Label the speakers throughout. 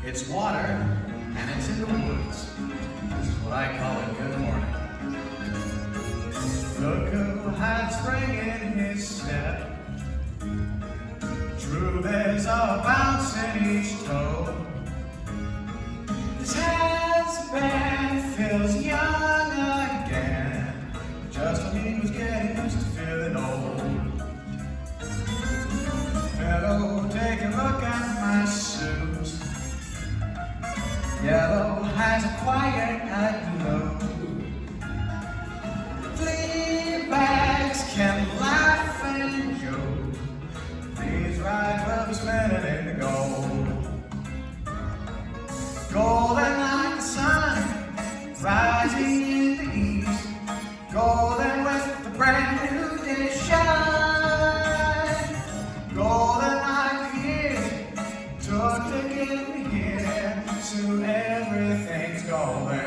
Speaker 1: It's water, and it's in the woods. This is what I call a good morning. Look who had spring in his step. True, there's a bounce in each toe. His headband feels young again, just when he was getting used to feeling old. Hello, take a look at my suit. Yellow has acquired a glow. Flea bags can laugh and joke. These ride clubs spinning in the gold. Golden like the sun, rising in the east. Golden with the brand new day shine. Golden like the years took to get me here. So everything's golden,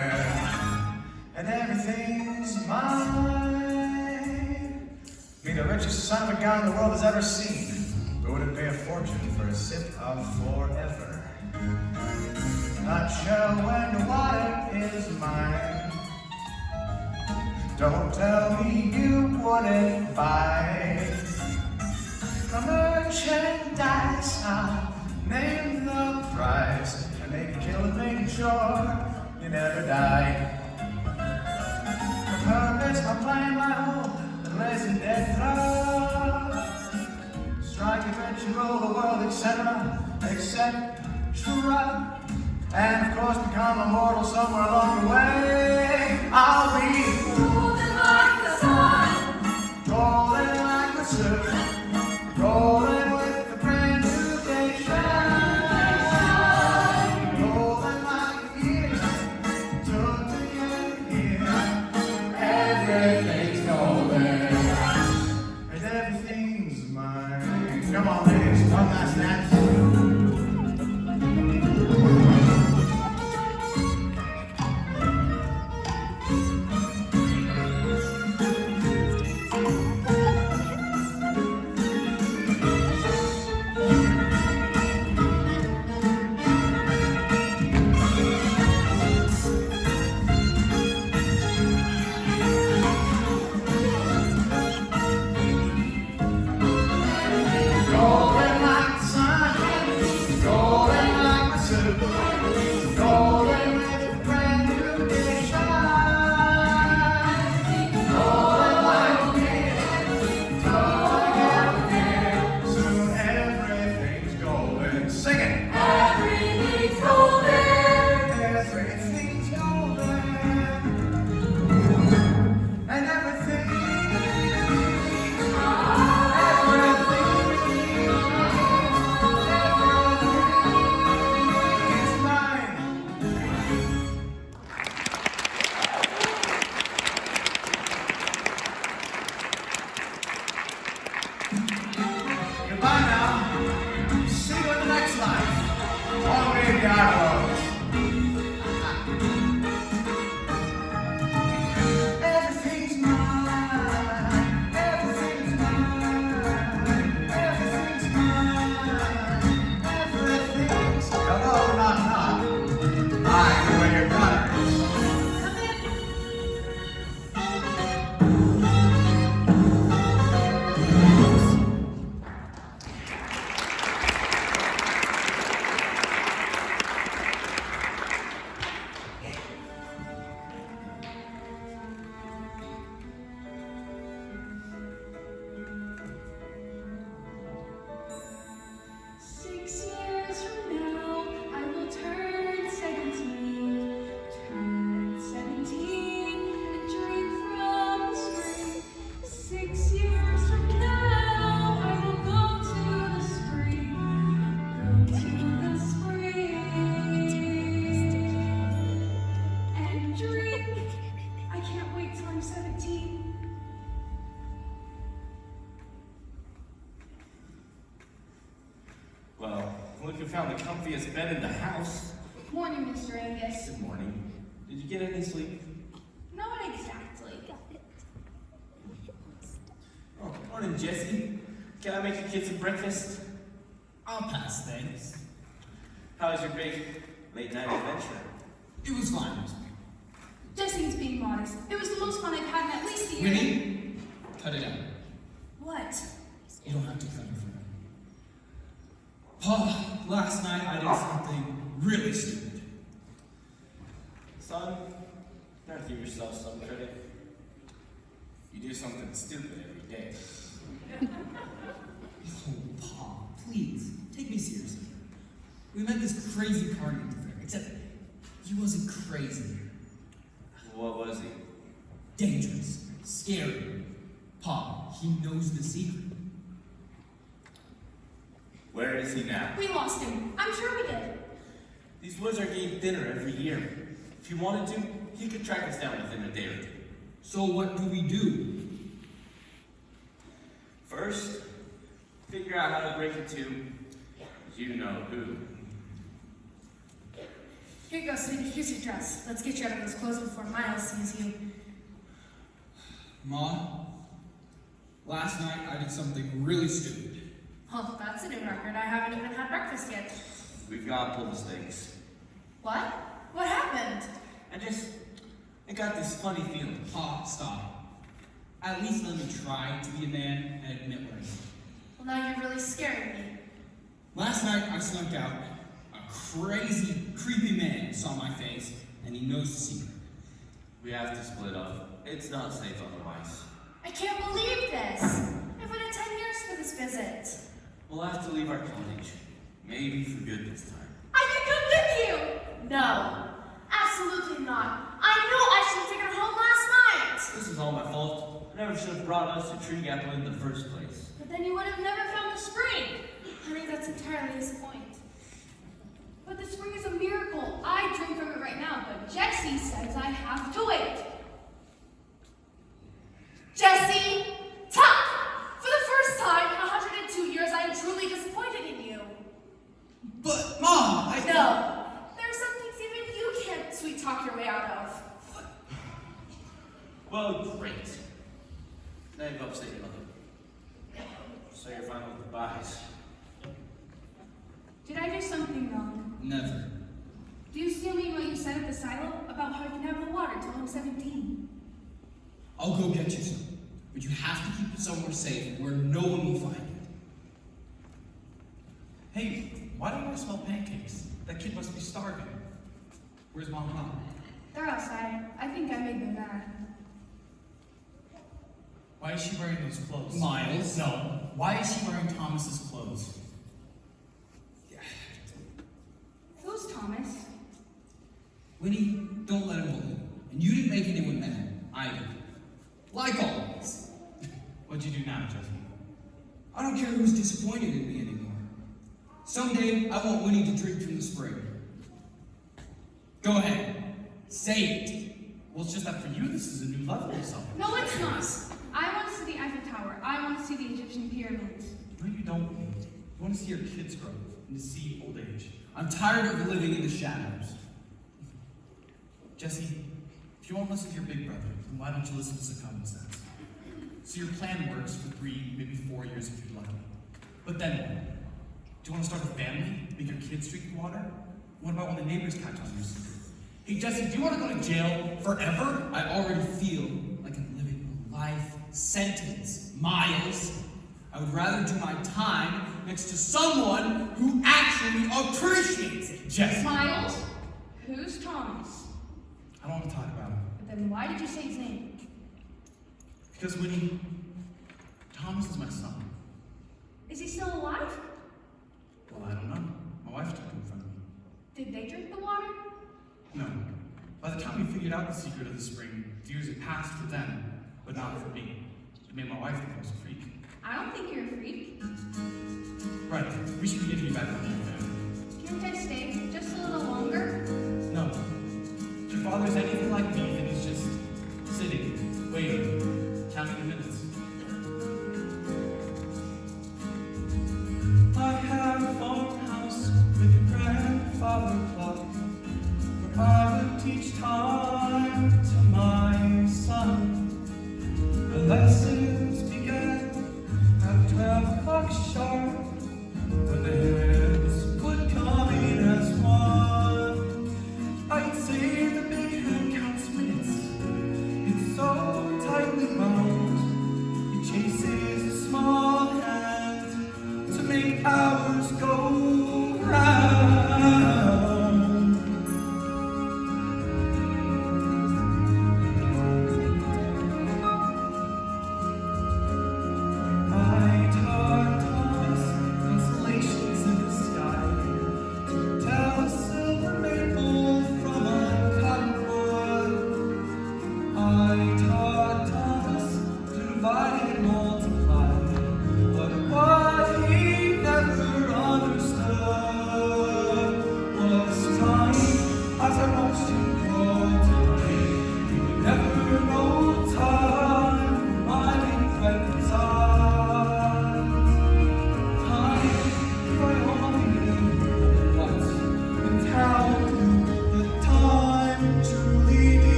Speaker 1: and everything's mine. Be the richest son of a gun the world has ever seen, but wouldn't pay a fortune for a sip of forever. Not sure when the water is mine. Don't tell me you wouldn't buy the merchandise. I'll name the price and make it kill it, making sure you never die. The purpose of playing my home, the lazy death throw. Strike it, bet you roll the world, etc., etc. And of course become immortal somewhere along the way. I'll be
Speaker 2: golden like the sun,
Speaker 1: golden like the sun, golden with the brand new day shine. Golden like the years took to get here. Everything's golden, and everything's mine. Come on, ladies, one last dance. Goodbye now. See you in the next life. Long may the arrows. Everything's mine. Everything's mine. Everything's mine. Everything's. Hello, knock, knock. I know where your daughter is.
Speaker 3: Well, look who found the comfiest bed in the house.
Speaker 2: Morning, Mr. Angus.
Speaker 3: Good morning. Did you get any sleep?
Speaker 2: Not exactly.
Speaker 3: Oh, morning, Jesse. Can I make you kids some breakfast?
Speaker 4: I'll pass, thanks.
Speaker 3: How's your bake? late night adventure.
Speaker 4: It was fine.
Speaker 2: Jesse's being modest. It was the most fun I've had in at least a year.
Speaker 4: Winnie, cut it out.
Speaker 2: What?
Speaker 4: You don't have to thunder for me. Pa, last night I did something really stupid.
Speaker 3: Son, don't give yourself some credit. You do something stupid every day.
Speaker 4: Oh, Pa, please, take me seriously. We met this crazy party at the fair, except he wasn't crazy.
Speaker 3: What was he?
Speaker 4: Dangerous, scary. Pa, he knows the secret.
Speaker 3: Where is he now?
Speaker 2: We lost him. I'm sure we did.
Speaker 3: These woods are getting thinner every year. If he wanted to, he could track us down within a day or two.
Speaker 4: So what do we do?
Speaker 3: First, figure out how to break into you know who.
Speaker 2: Here you go, Sweetie. Here's your dress. Let's get you out of those clothes before Miles sees you.
Speaker 4: Ma, last night I did something really stupid.
Speaker 2: Oh, that's a new record. I haven't even had breakfast yet.
Speaker 3: We've got to pull the stakes.
Speaker 2: What? What happened?
Speaker 3: I got this funny feeling.
Speaker 4: Pa, stop. At least let me try to be a man and admit what I did.
Speaker 2: Well, now you're really scaring me.
Speaker 4: Last night I snuck out. A crazy, creepy man saw my face, and he knows the secret.
Speaker 3: We have to split up. It's not safe otherwise.
Speaker 2: I can't believe this. I've waited 10 years for this visit.
Speaker 3: We'll have to leave our cottage. Maybe for good this time.
Speaker 2: I can come with you! No, absolutely not. I knew I should have taken her home last night.
Speaker 3: This is all my fault. I never should have brought us to Tree Gap in the first place.
Speaker 2: But then you would have never found the spring. Honey, that's entirely his point. But the spring is a miracle. I drink from it right now, but Jesse says I have to wait. Jesse, talk! For the first time in 102 years, I am truly disappointed in you.
Speaker 4: But, Ma,
Speaker 2: No, there are some things even you can't sweet talk your way out of.
Speaker 3: Well, great. Now you go upstate your mother. Say your final goodbyes.
Speaker 2: Did I do something wrong?
Speaker 4: Never.
Speaker 2: Do you still mean what you said at the silo about how I can have the water till I'm 17?
Speaker 4: I'll go get you some. But you have to keep it somewhere safe where no one will find it.
Speaker 5: Hey, why don't I smell pancakes? That kid must be starving. Where's Mom and Pop?
Speaker 2: They're outside. I think I made them mad.
Speaker 5: Why is she wearing those clothes?
Speaker 4: Miles?
Speaker 5: No. Why is she wearing Thomas's clothes?
Speaker 2: Who's Thomas?
Speaker 4: Winnie, don't let him bully you. And you didn't make anyone mad. I did. Like always.
Speaker 5: What'd you do now, Jesse?
Speaker 4: I don't care who's disappointed in me anymore. Someday, I want Winnie to drink from the spring. Go ahead. Say it.
Speaker 5: Well, it's just that for you, this is a new level or something.
Speaker 2: No, it's not. I want to see the Eiffel Tower. I want to see the Egyptian pyramids.
Speaker 5: No, you don't. You want to see your kids grow and to see old age.
Speaker 4: I'm tired of living in the shadows.
Speaker 5: Jesse, if you won't listen to your big brother, then why don't you listen to some common sense? So your plan works for 3, maybe 4 years if you're lucky. But then what? Do you want to start a family? Make your kids drink the water? What about when the neighbors catch on your secret? Hey Jesse, do you want to go to jail forever?
Speaker 4: I already feel like I'm living a life sentence. Miles, I would rather do my time next to someone who actually appreciates it.
Speaker 5: Jesse,
Speaker 2: Miles? Who's Thomas?
Speaker 5: I don't want to talk about it.
Speaker 2: But then why did you say his name?
Speaker 5: Because Winnie, Thomas is my son.
Speaker 2: Is he still alive?
Speaker 5: Well, I don't know. My wife took him from me.
Speaker 2: Did they drink the water?
Speaker 5: No. By the time we figured out the secret of the spring, the years had passed for them, but not for me. It made my wife think I was a freak.
Speaker 2: I don't think you're a freak.
Speaker 5: Right, we should be getting you back on the phone.
Speaker 2: Can't I stay just a little longer?
Speaker 5: No. If your father's anything like me, then he's just sitting, waiting, counting the minutes. I had a farmhouse with a grandfather clock, where I would teach time to my son. The lessons began at 12 o'clock sharp, when the hymns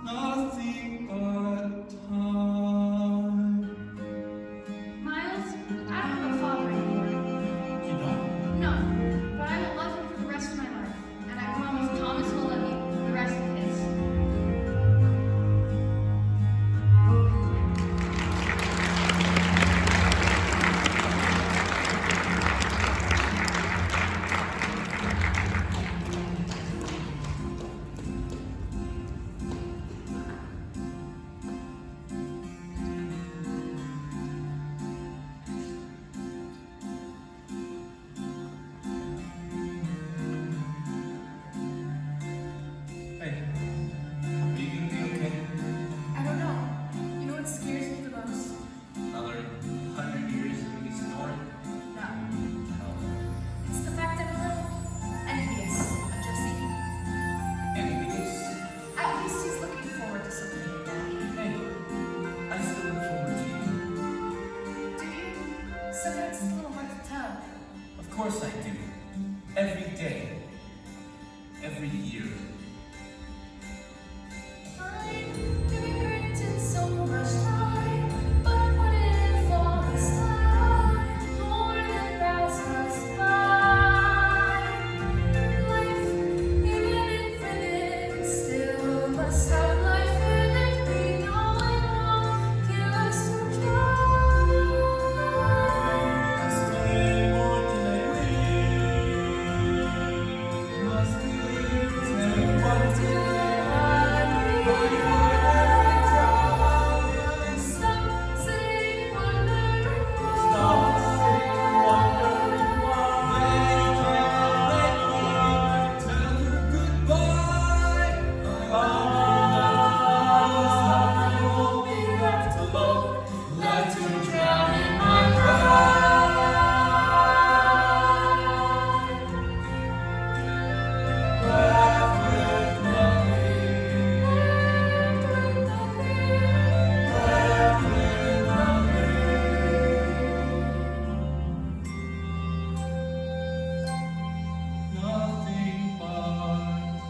Speaker 1: Nothing but time.
Speaker 2: Miles, I don't have a father anymore.
Speaker 5: You don't?
Speaker 2: No, but I will love him for the rest of my life, and I promise Thomas will love me the rest of his.
Speaker 3: Hey, are you gonna be okay?
Speaker 2: I don't know. You know what scares me the most?
Speaker 3: Another 100 years of me snoring?
Speaker 2: No. It's the fact that I'm a little envious of Jesse.
Speaker 3: Envious?
Speaker 2: At least he's looking forward to something like that.
Speaker 3: Hey, I still look forward to you.
Speaker 2: Do you? Sometimes it's a little hard to tell.
Speaker 3: Of course I do. Every day. Every year.
Speaker 2: I'm giving granted so much time, but when it falls time, more than passes by. Life, even infinite, still must have life in it. We know it all, give us some try.
Speaker 3: Stay more than I will. Must we tell what to
Speaker 2: Stop sitting wondering why.
Speaker 3: Stop sitting wondering why. They can't tell you goodbye. I won't be left alone. Left to drown in my pride. Left with nothing. Left with nothing. Nothing but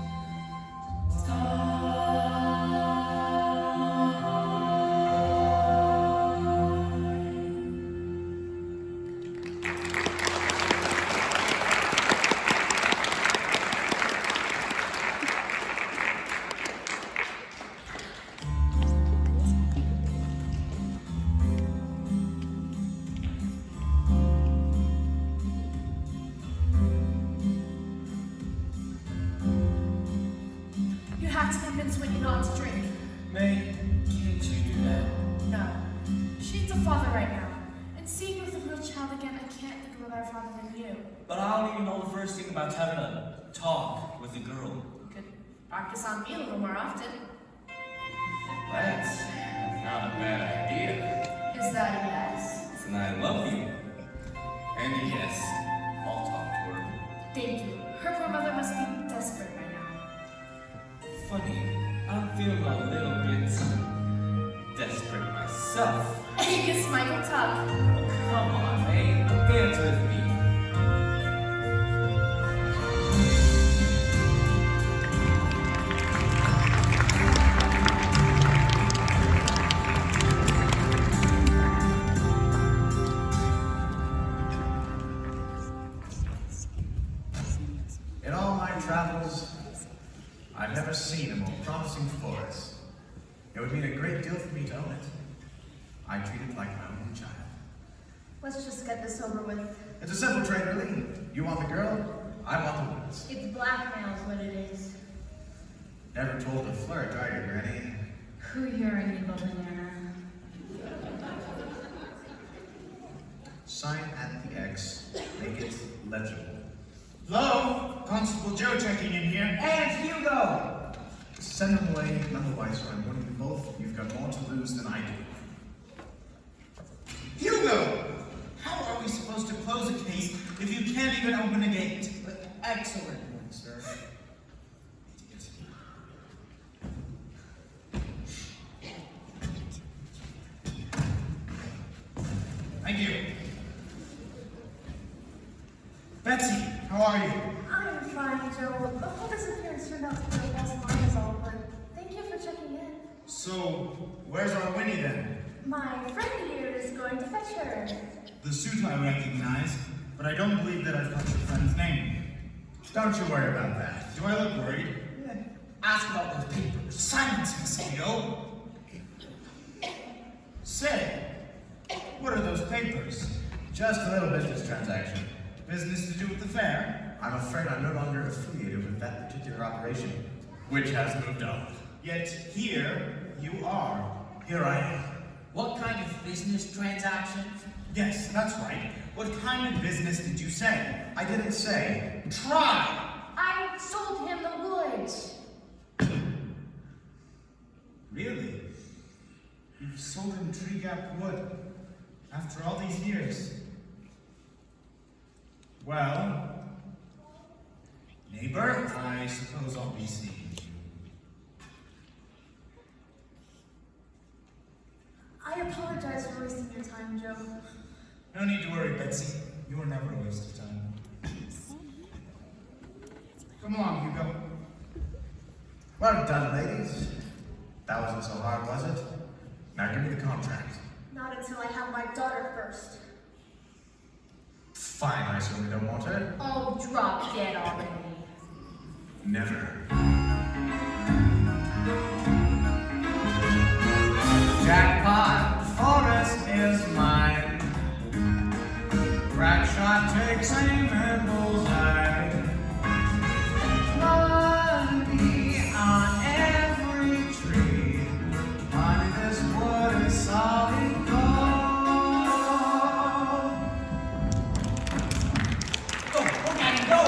Speaker 2: You have to convince Whitney not to drink.
Speaker 3: May, can't you do that?
Speaker 2: No. She needs a father right now. And seeing you with a real child again, I can't think of a better father than you.
Speaker 3: But I don't even know the first thing about having a talk with a girl.
Speaker 2: You could practice on me a little more often.
Speaker 3: That's not a bad idea.
Speaker 2: Is that a yes?
Speaker 3: And I love you. And yes, I'll talk to her.
Speaker 2: Thank you. Her poor mother must be desperate right now.
Speaker 3: Funny, I'm feeling a little bit desperate myself.
Speaker 2: Angus Michael Tuck.
Speaker 3: Oh, come on, May. Dance with me.
Speaker 1: In all my travels, I've never seen a more promising forest. It would mean a great deal for me to own it. I treat it like my own child.
Speaker 2: Let's just get this over with.
Speaker 1: It's a simple trade, really. You want the girl, I want the woods.
Speaker 2: It's blackmail is what it is.
Speaker 1: Never told to flirt, are you, Granny?
Speaker 2: Who you're an evil banana.
Speaker 1: Sign at the X, make it legible.
Speaker 6: Hello? Constable Joe checking in here.
Speaker 3: And Hugo!
Speaker 1: Send them away, none the wiser. I'm warning you both, you've got more to lose than I do.
Speaker 6: Hugo! How are we supposed to close a case if you can't even open a gate?
Speaker 4: Excellent point, sir.
Speaker 6: Betsy, how are you?
Speaker 2: I'm fine, Joe. The whole disappearance turned out to be a false alarm is all, but thank you for checking in.
Speaker 6: So, where's our Winnie then?
Speaker 2: My friend here is going to fetch her.
Speaker 6: The suit I recognize, but I don't believe that I've got your friend's name. Don't you worry about that. Do I look worried?
Speaker 4: Ask about those papers.
Speaker 6: Silence, mosquito! Say, what are those papers?
Speaker 1: Just a little business transaction.
Speaker 6: Business to do with the fair?
Speaker 1: I'm afraid I'm no longer affiliated with that particular operation, which has moved on.
Speaker 6: Yet here you are.
Speaker 1: Here I am.
Speaker 4: What kind of business transaction?
Speaker 6: Yes, that's right. What kind of business did you say?
Speaker 1: I didn't say.
Speaker 6: Try!
Speaker 2: I sold him the woods.
Speaker 6: Really? You've sold him Tree Gap Wood after all these years. Well, neighbor, I suppose I'll be seeing you.
Speaker 2: I apologize for wasting your time, Joe.
Speaker 6: No need to worry, Betsy. You are never a waste of time. Come along, Hugo.
Speaker 1: Well done, ladies. That wasn't so hard, was it? Now give me the contract.
Speaker 2: Not until I have my daughter first.
Speaker 1: Fine, I assume you don't want her?
Speaker 2: Oh, drop dead already.
Speaker 1: Never. Jackpot, forest is mine. Crack shot takes aim and bullseye. Money on every tree. Money, this wood is solid gold.
Speaker 6: Go, Daddy, go!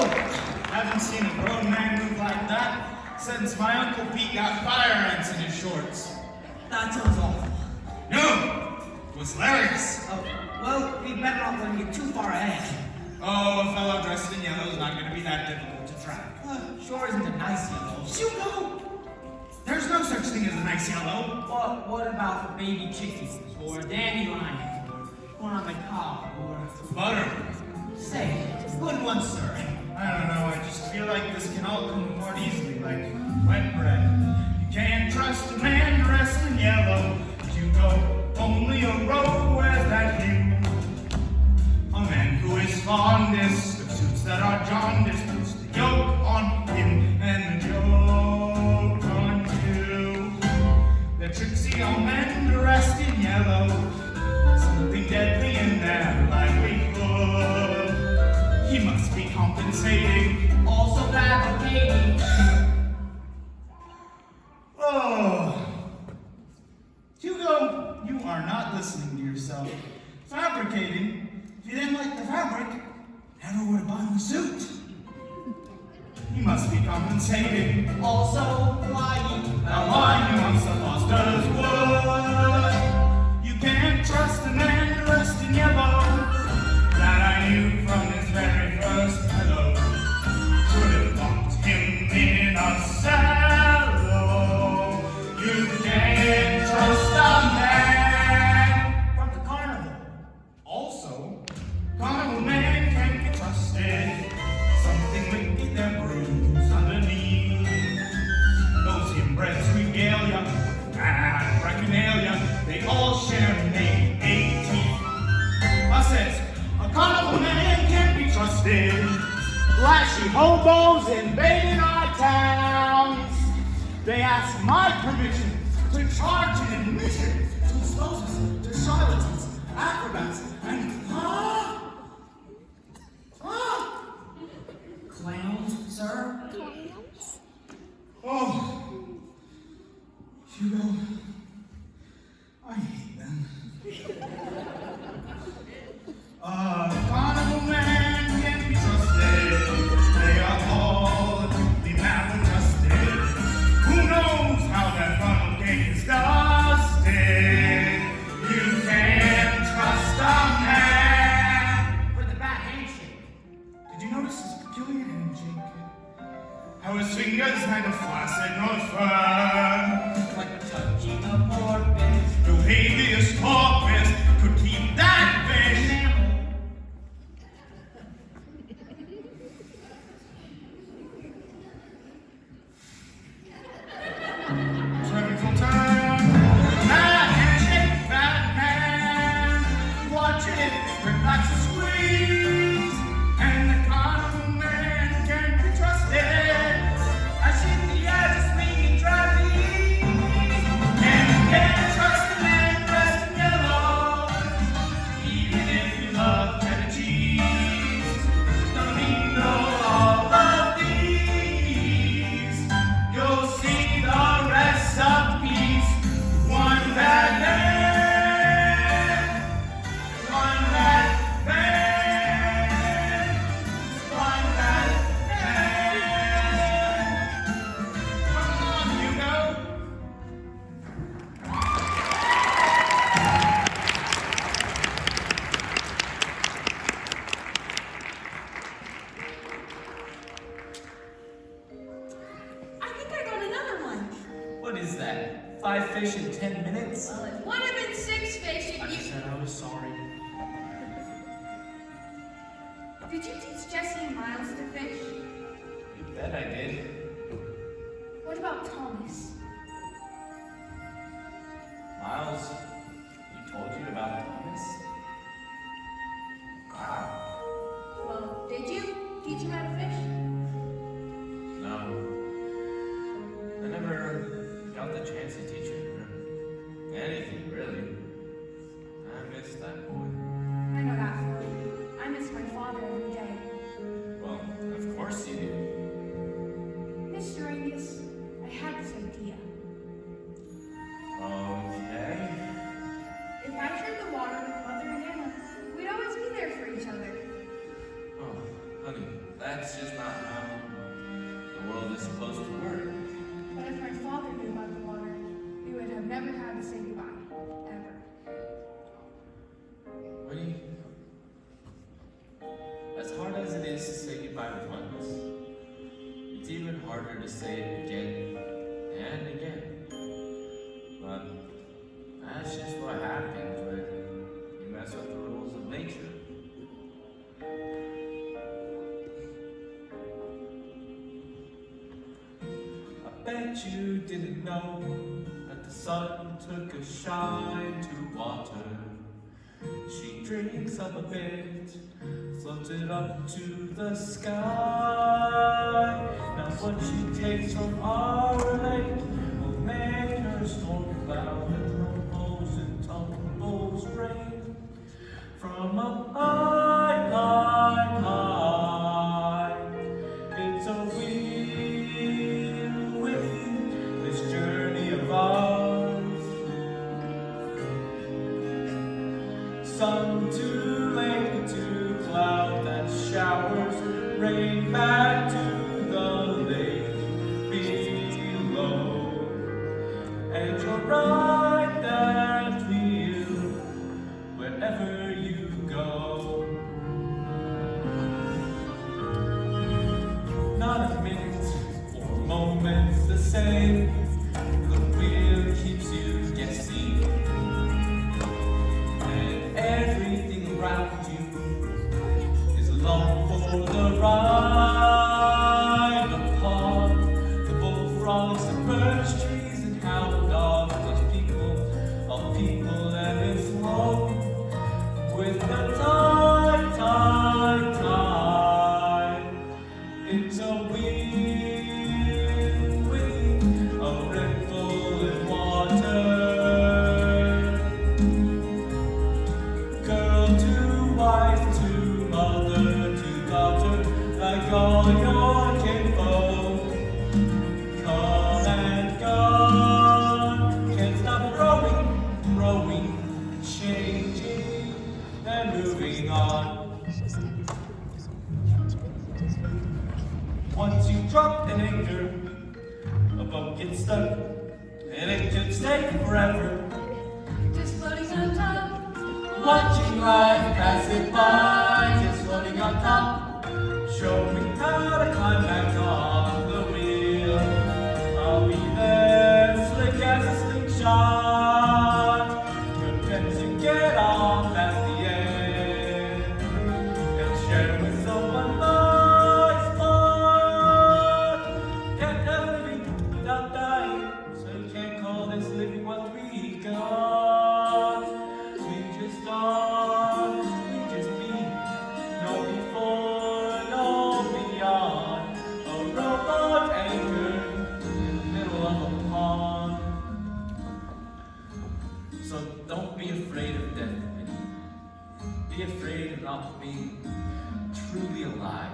Speaker 6: Haven't seen a grown man move like that since my Uncle Pete got fire ants in his shorts.
Speaker 4: That sounds awful.
Speaker 6: No! It was hilarious.
Speaker 4: Oh, well, we better not let him get too far ahead.
Speaker 6: Oh, a fellow dressed in yellow is not going to be that difficult to track.
Speaker 4: Sure isn't a nice yellow.
Speaker 6: Hugo! There's no such thing as a nice yellow.
Speaker 4: But what about baby chickens, or dandelions, or corn on the cob, or...
Speaker 6: Butter.
Speaker 4: Say, good one, sir.
Speaker 6: I don't know, I just feel like this can all come apart easily, like wet bread. You can't trust a man dressed in yellow. Hugo, only a road wears that hue. A man who is fondest of suits that are jaundiced puts the yoke on him and the joke on you. The tricksy old men dressed in yellow, something deadly in their livelihood. He must be compensating,
Speaker 4: Also fabricating.
Speaker 6: Oh, Hugo, you are not listening to yourself. Fabricating? If you didn't like the fabric, never would have bought the suit. He must be compensating.
Speaker 4: Also lying.
Speaker 6: Now lying amongst the Fosters wood. You can't trust a man dressed in yellow. That I knew from his very first hello. Could have locked him in a cellar. You can't trust a man from the carnival. Also, carnival man can't be trusted. Something wicked and bruised underneath. Those inbreds regalia and brachynalia, they all share innate teeth. I says, a carnival man can't be trusted. Flashy hobos invading our towns. They ask my permission to charge an admission to expose us to charlatans, acrobats, and
Speaker 4: Clowns, sir?
Speaker 6: oh, Hugo, I hate them. Carnival man can't be trusted. They are all the maladjusted. Who knows how that funnel cake is dusted? You can't trust a man.
Speaker 4: For the bad handshake.
Speaker 6: Did you notice his peculiar handshake? How his fingers neither flaccid nor firm.
Speaker 4: Like touching a porpoise.
Speaker 6: No habeas corpus could keep that fish. Turns will turn. Mad handshake, bad man. Watch it relax and squeeze. And the carnival man can't be trusted. I see the eyes of swinging trapeze. And you can't trust the man dressed in yellow. Even if you love cheddar cheese. Don't need no all of these. You'll see the recipes. One bad man. One bad man. One bad man. Come on, Hugo.
Speaker 2: I think I got another one.
Speaker 3: What is that? 5 fish in 10 minutes?
Speaker 2: Well, if one had been 6 fish,
Speaker 3: I said I was sorry.
Speaker 2: Did you teach Jesse and Miles to fish?
Speaker 3: You bet I did.
Speaker 2: What about Thomas?
Speaker 3: Miles, you told you about Thomas? Wow.
Speaker 2: Well, did you teach him how to fish?
Speaker 3: No. I never got the chance to teach him anything, really. I miss that boy.
Speaker 2: I know that feeling. I miss my father every day.
Speaker 3: Well, of course you do.
Speaker 2: Mr. Angus, I had this idea.
Speaker 3: Okay.
Speaker 2: If I shared the water with Mother and Anna, we'd always be there for each other.
Speaker 3: Oh, honey, that's just not how the world is supposed to work.
Speaker 2: But if my father knew about the water, we would have never had to say goodbye. Ever.
Speaker 3: What do you... As hard as it is to say goodbye once, it's even harder to say it again and again. But that's just what happens when you mess with the rules of nature. I bet you didn't know that the sun took a shine to water. She drinks up a bit, floated up to the sky. Now what she takes from our lake will make her storm cloud and rumbles and tumbles rain from up high, high, high. It's a wheel, this journey of ours. Sun to lake to cloud that showers rain back to the lake below. And you're right that wheel wherever you go. Not a minute or moment's the same. The wheel keeps you guessing. Everything around you is along for the ride. The pond, the bullfrogs, the birch trees, and hound dogs. There's people, all people ebb and flow with the tide, tide, tide. It's a wheel, a ripple in water. Girl to wife to mother to daughter, like all your kinfolk. Come and gone, can't stop growing, growing, changing, and moving on. Once you drop an anchor, a boat gets stuck, and it could stay forever.
Speaker 2: Just floating on top.
Speaker 3: Watching life pass it by, just floating on top. Show me how to climb back on the wheel. I'll be there, slick as a slingshot, prepared to get off at the end and share with someone my spot. Can't have living without dying, so being truly alive.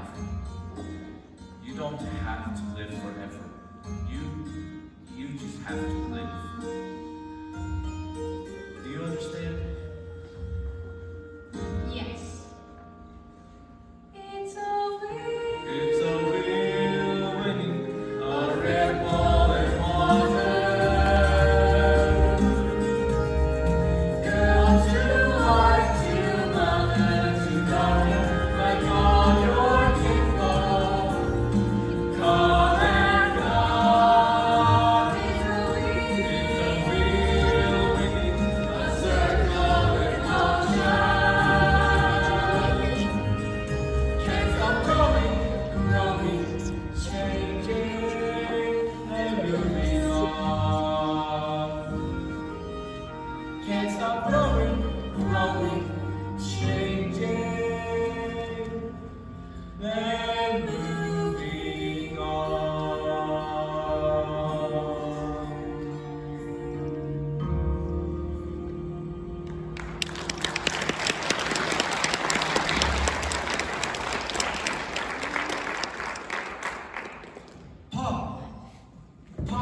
Speaker 3: You don't have to live forever. You just have to live. Do you understand?
Speaker 2: Yes. It's a wind.
Speaker 3: It's a wheel winning a red ball and water. Girls to heart, to mother, to daughter, like all your kinfolk. Come and go. It's a wheel winning a circle in motion. Can't stop growing, changing and moving on. Can't stop growing, changing and moving on.
Speaker 5: Pa! Pa,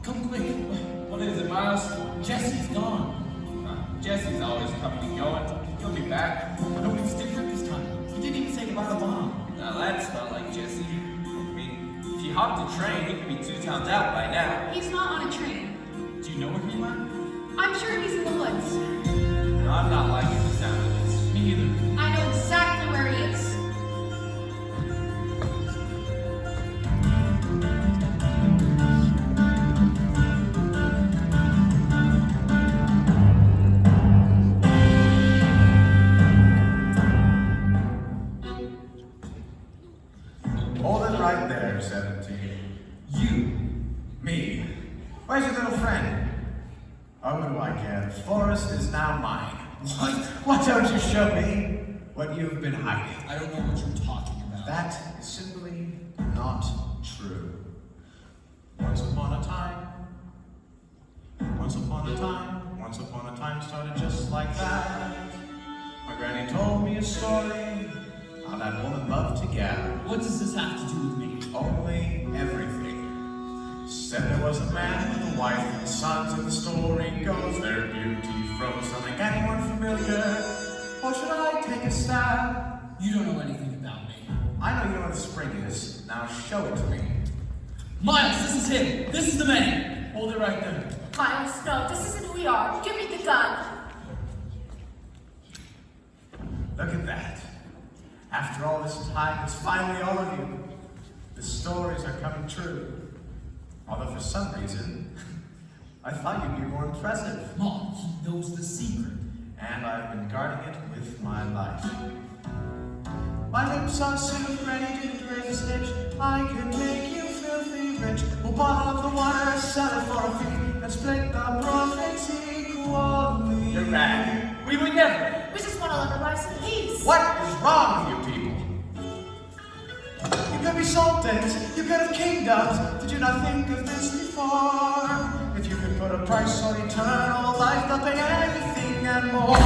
Speaker 5: come quick.
Speaker 3: What is it, Miles?
Speaker 5: Jesse's gone.
Speaker 3: Jesse's always coming and going. He'll be back.
Speaker 5: No, it's different this time. He didn't even say goodbye to Mom.
Speaker 3: Now that's not like Jesse. I mean, if he hopped a train, he could be 2 towns out by now.
Speaker 2: He's not on a train.
Speaker 5: Do you know where he went?
Speaker 2: I'm sure he's in the woods.
Speaker 3: I'm not liking the sound of this.
Speaker 5: Me either.
Speaker 2: I know exactly where he is.
Speaker 1: Hold it right there, 17.
Speaker 5: You.
Speaker 1: Me? Where's your little friend? Oh, what do I care? The forest is now mine.
Speaker 5: What?
Speaker 1: Why don't you show me what you've been hiding?
Speaker 5: I don't know what you're talking about.
Speaker 1: That is simply not true. Once upon a time, started just like that. My granny told me a story how that woman loved to gather.
Speaker 5: What does this have to do with me?
Speaker 1: Only everything. Said there was a man with a wife and sons, and the story goes their beauty froze. Don't make anyone familiar, or should I take a stab?
Speaker 5: You don't know anything about me.
Speaker 1: I know you know what the spring is. Now show it to me.
Speaker 5: Miles, this is him. This is the man. Hold it right there.
Speaker 2: Miles, no, this isn't who we are. Give me the gun.
Speaker 1: Look at that. After all this time, it's finally all of you. The stories are coming true. Although for some reason, I thought you'd be more impressive.
Speaker 5: Mom, he knows the secret.
Speaker 1: And I've been guarding it with my life. My lips are soon ready to raise a stitch. I can make you filthy rich. We'll bottle up the water, sell it for a fee, and split the profits equally.
Speaker 3: You're mad. We would never.
Speaker 2: We just want to live our lives in peace.
Speaker 1: What is wrong with you people? You could be sultans, you could have kingdoms. Did you not think of this before? If you could put a price on eternal life, they'll pay anything and more.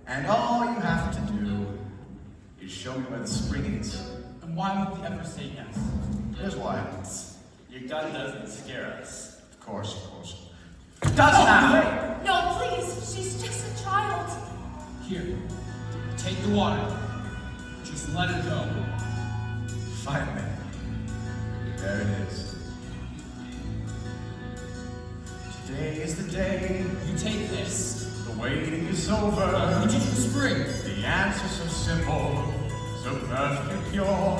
Speaker 1: And all you have to do is show me where the spring is.
Speaker 5: And why would we ever say yes?
Speaker 1: Here's why.
Speaker 3: Your gun doesn't scare us.
Speaker 1: Of course. Does not.
Speaker 2: No, please. She's just a child.
Speaker 5: Here, take the water. Just let her go.
Speaker 1: Finally. There it is. Today is the day.
Speaker 5: You take this.
Speaker 1: The waiting is over.
Speaker 5: Who did you spring?
Speaker 1: The answer's so simple, so perfectly pure.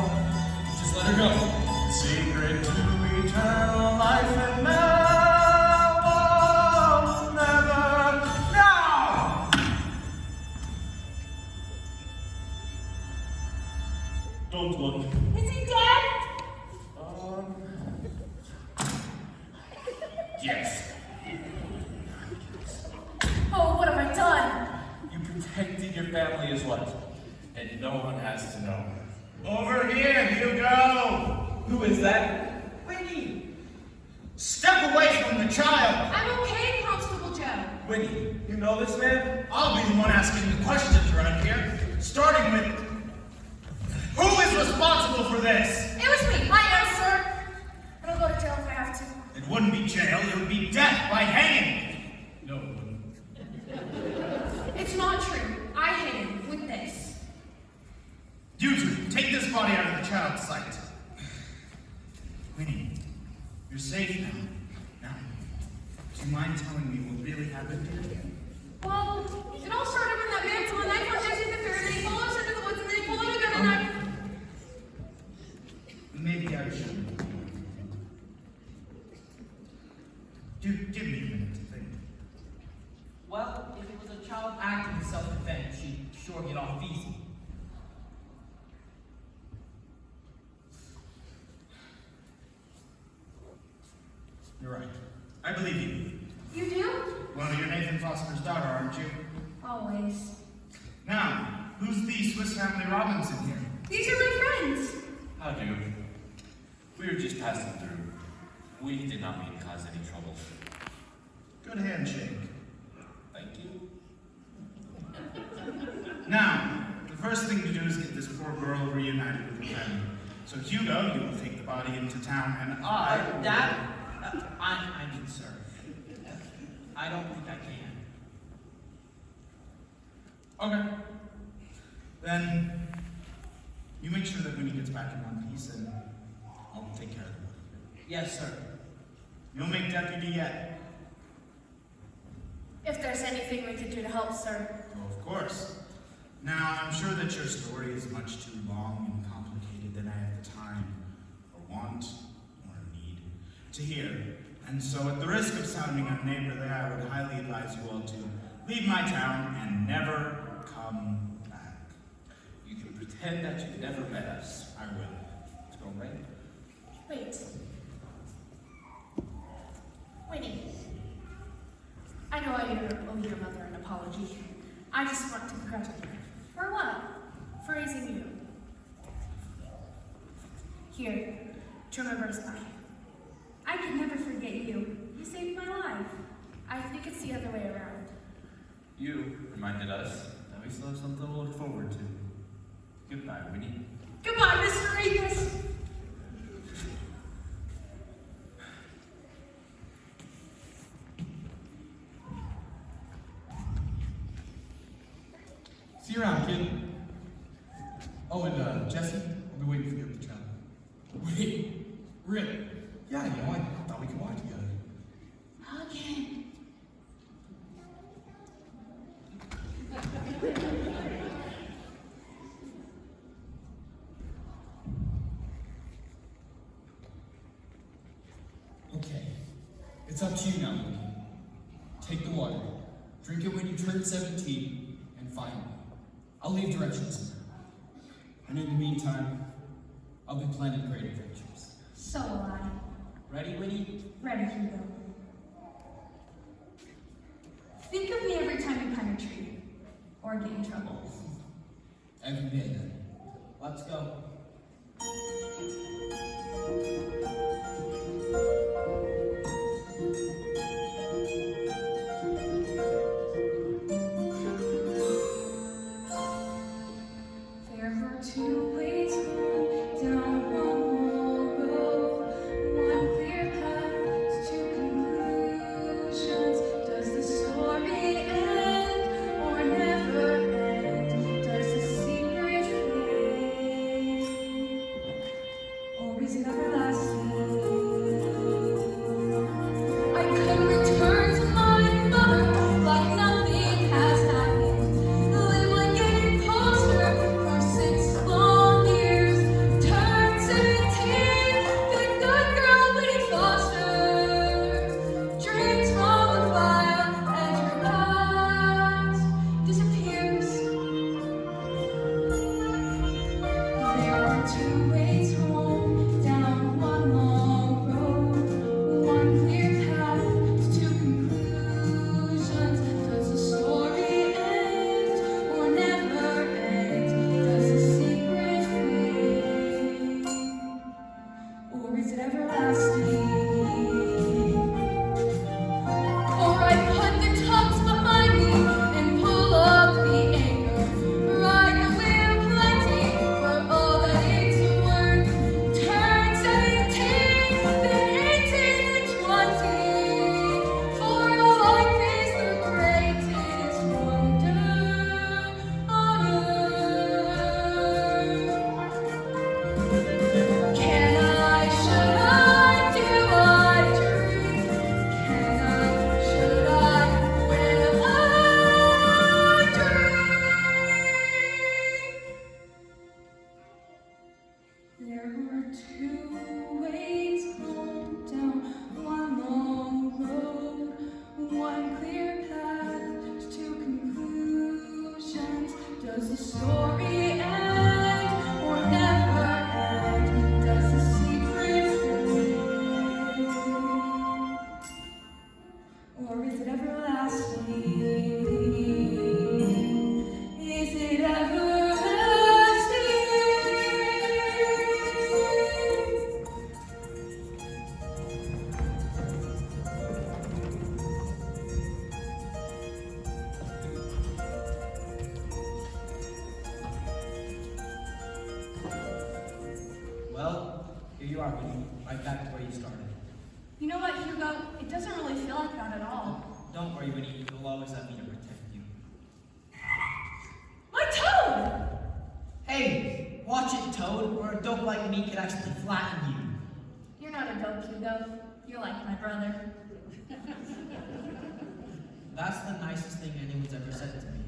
Speaker 5: Just let her go.
Speaker 1: The secret to eternal life and never. No!
Speaker 3: Don't look.
Speaker 2: Is he dead?
Speaker 3: Yes.
Speaker 2: Oh, what have I done?
Speaker 3: You protected your family as what? And no one has to know.
Speaker 6: Over here, Hugo!
Speaker 3: Who is that? Winnie.
Speaker 6: Step away from the child!
Speaker 2: I'm okay, Constable Joe.
Speaker 3: Winnie, you know this man?
Speaker 6: I'll be the one asking the questions around here. Starting with, who is responsible for this?
Speaker 2: It was me. I am, sir. And I'll go to jail if I have to.
Speaker 6: It wouldn't be jail, it would be death by hanging.
Speaker 5: No, it wouldn't.
Speaker 2: It's not true. I hit him with this.
Speaker 6: You two, take this body out of the child's sight. Winnie, you're safe now. Now, do you mind telling me what really happened here?
Speaker 2: Well, it all started when that man pulled a knife on Jesse the Fair, and then he followed us into the woods, and then he pulled out a gun and I...
Speaker 6: Maybe I should. Give me a minute to think.
Speaker 4: Well, if it was a child acting in self-defense, she'd sure get off easy.
Speaker 6: You're right. I believe you.
Speaker 2: You do?
Speaker 6: Well, you're Nathan Foster's daughter, aren't you?
Speaker 2: Always.
Speaker 6: Now, who's the Swiss Family Robinson here?
Speaker 2: These are my friends.
Speaker 3: How do? We were just passing through. We did not mean to cause any trouble.
Speaker 6: Good handshake.
Speaker 3: Thank you.
Speaker 6: Now, the first thing to do is get this poor girl reunited with her family. So Hugo, you will take the body into town, and I will...
Speaker 4: Dad, I mean, sir, I don't think I can.
Speaker 6: Okay. Then, you make sure that Winnie gets back in one piece, and I'll take care of the body.
Speaker 4: Yes, sir.
Speaker 6: You'll make deputy yet?
Speaker 2: If there's anything we could do to help, sir.
Speaker 6: Oh, of course. Now, I'm sure that your story is much too long and complicated than I have the time, or want, or need to hear. And so, at the risk of sounding a neighbor there, I would highly advise you all to leave my town and never come back.
Speaker 3: You can pretend that you never met us.
Speaker 6: I will.
Speaker 3: Let's go, right?
Speaker 2: Wait. Winnie. I know I owe your mother an apology. I just want to congratulate her. For what? For raising you. Here, to remember us by. I can never forget you. You saved my life. I think it's the other way around.
Speaker 3: You reminded us that we still have something to look forward to. Goodbye, Winnie.
Speaker 2: Goodbye, Mr. Regus.
Speaker 5: See you around, kid. Oh, and Jesse, I'll be waiting for you at the channel. Wait, really? Yeah, I thought we could walk together.
Speaker 2: Again.
Speaker 4: Okay, it's up to you now, Winnie. Take the water, drink it when you turn 17, and find me. I'll leave directions. And in the meantime, I'll be planning great adventures.
Speaker 2: So will I.
Speaker 4: Ready, Winnie?
Speaker 2: Ready, Hugo. Think of me every time you climb a tree. Or get in trouble.
Speaker 4: Every day then. Let's go.
Speaker 2: There were two ways home, down one road. One clear path to conclusions. Does the story end or never end? Does the secret fade? Or is
Speaker 4: are, Winnie. Right back to where you started.
Speaker 2: You know what, Hugo? It doesn't really feel like that at all.
Speaker 4: Don't worry, Winnie. You'll always have me to protect you.
Speaker 2: My toad!
Speaker 7: Hey, watch it, Toad, or a dope like me could actually flatten you.
Speaker 2: You're not a dope, Hugo. You're like my brother.
Speaker 7: That's the nicest thing anyone's ever said to me.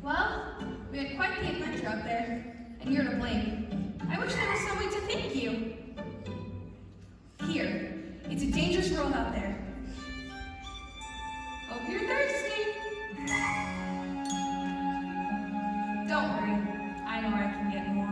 Speaker 2: Well, we had quite the adventure out there, and you're to blame. I wish there was some way to thank you. Here, it's a dangerous world out there. Hope you're thirsty. Don't worry, I know where I can get more.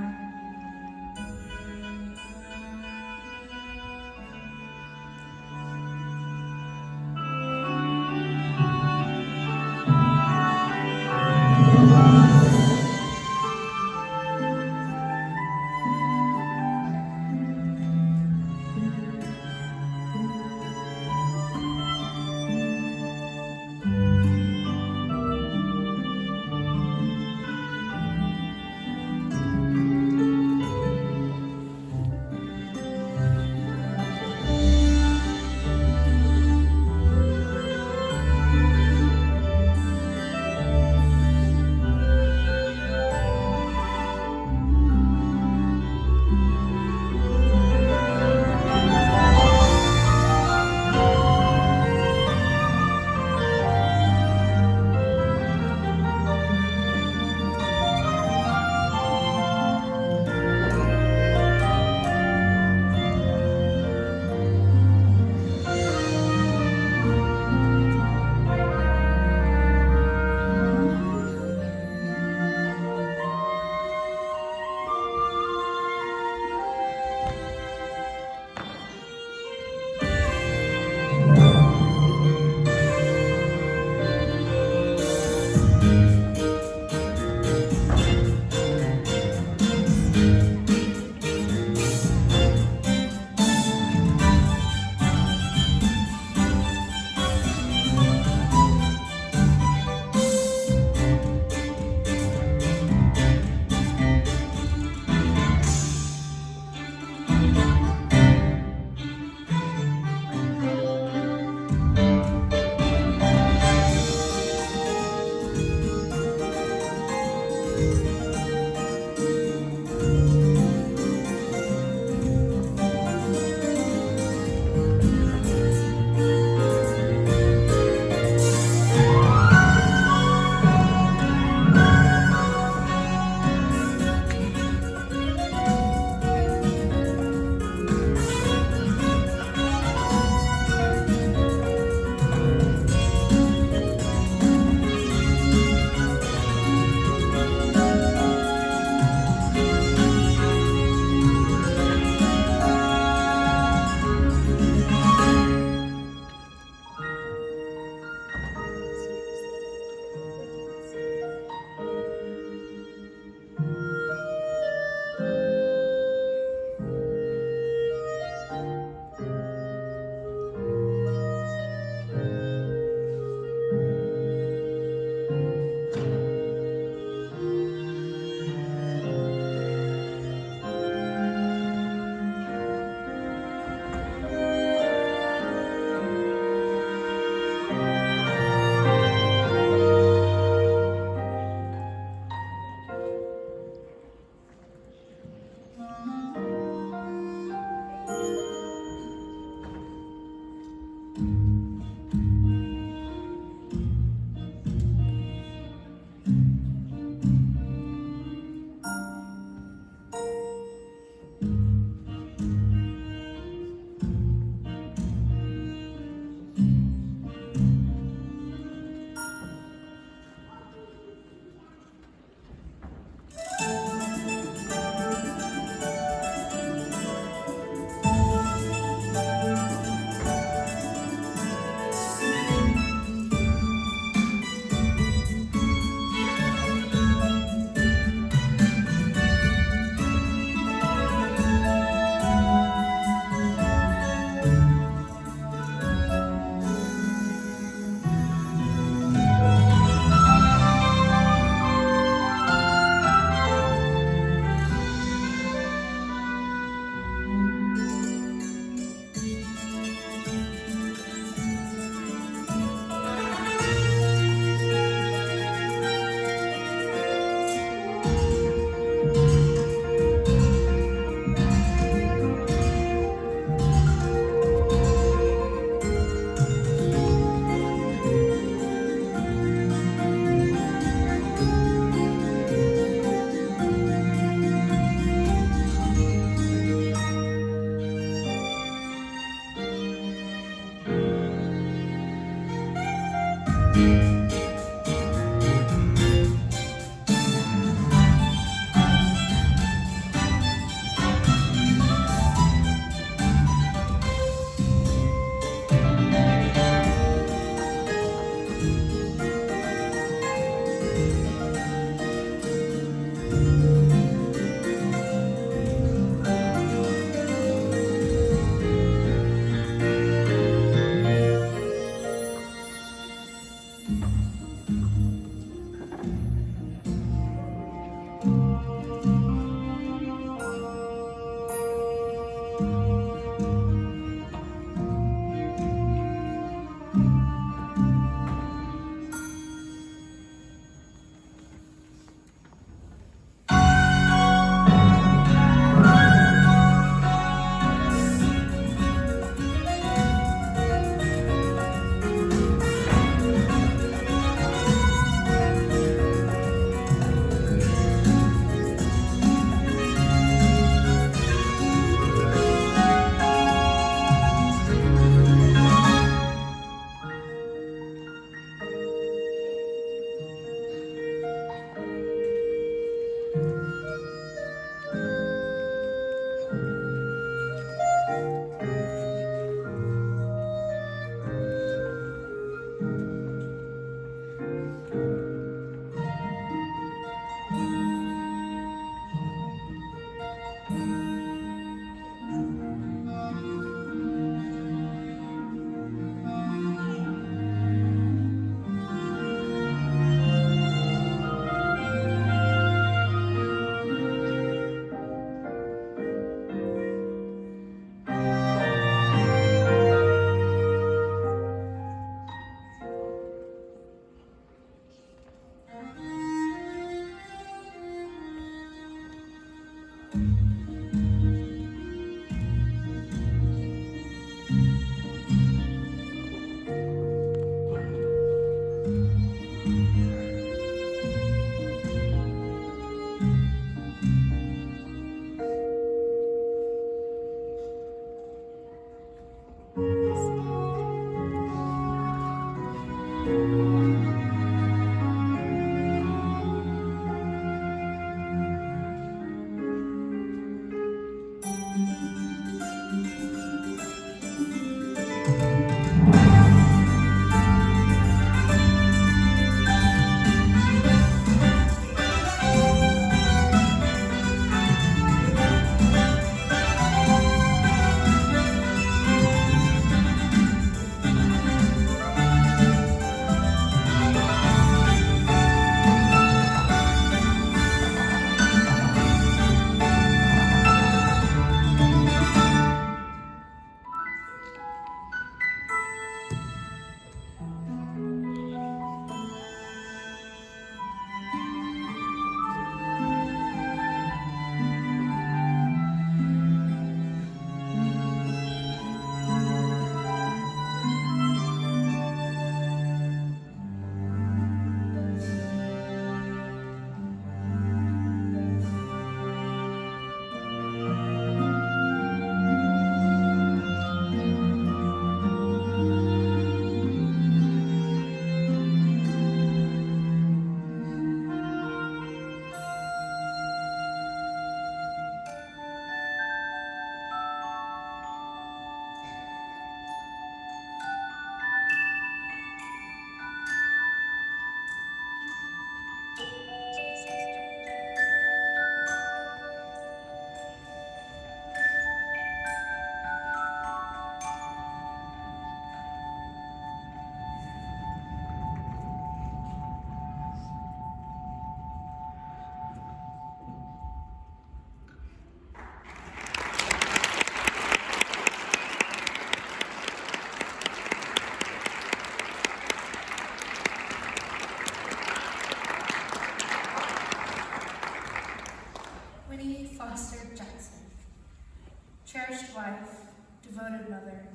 Speaker 2: cherished wife, devoted mother,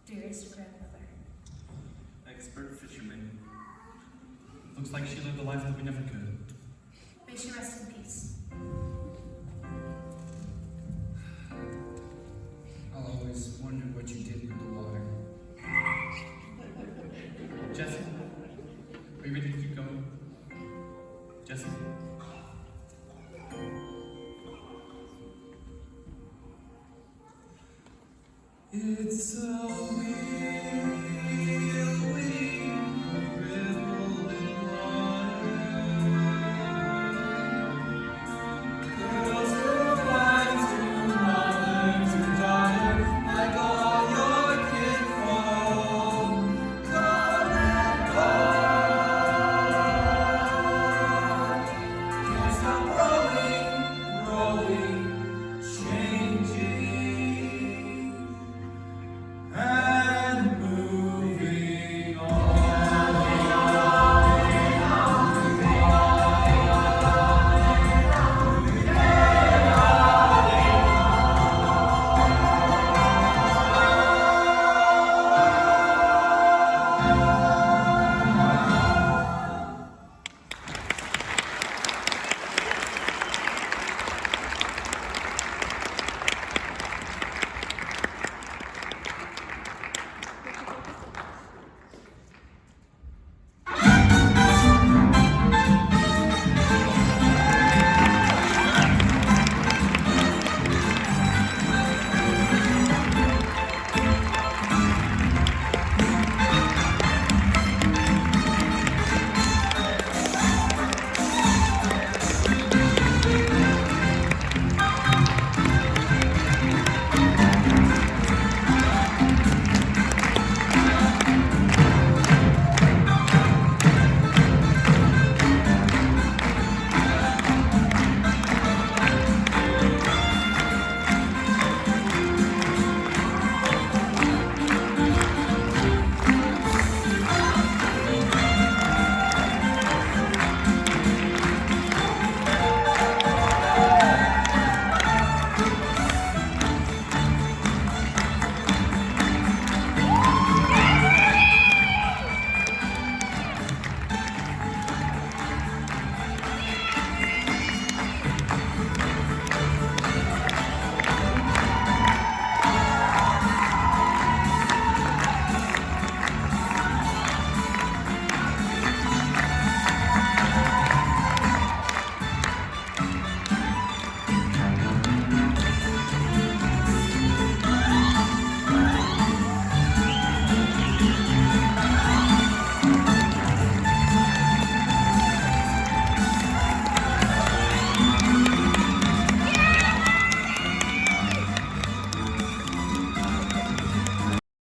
Speaker 2: dearest grandmother.
Speaker 5: Expert fisherman. Looks like she lived a life that we never could.
Speaker 2: May she rest in peace.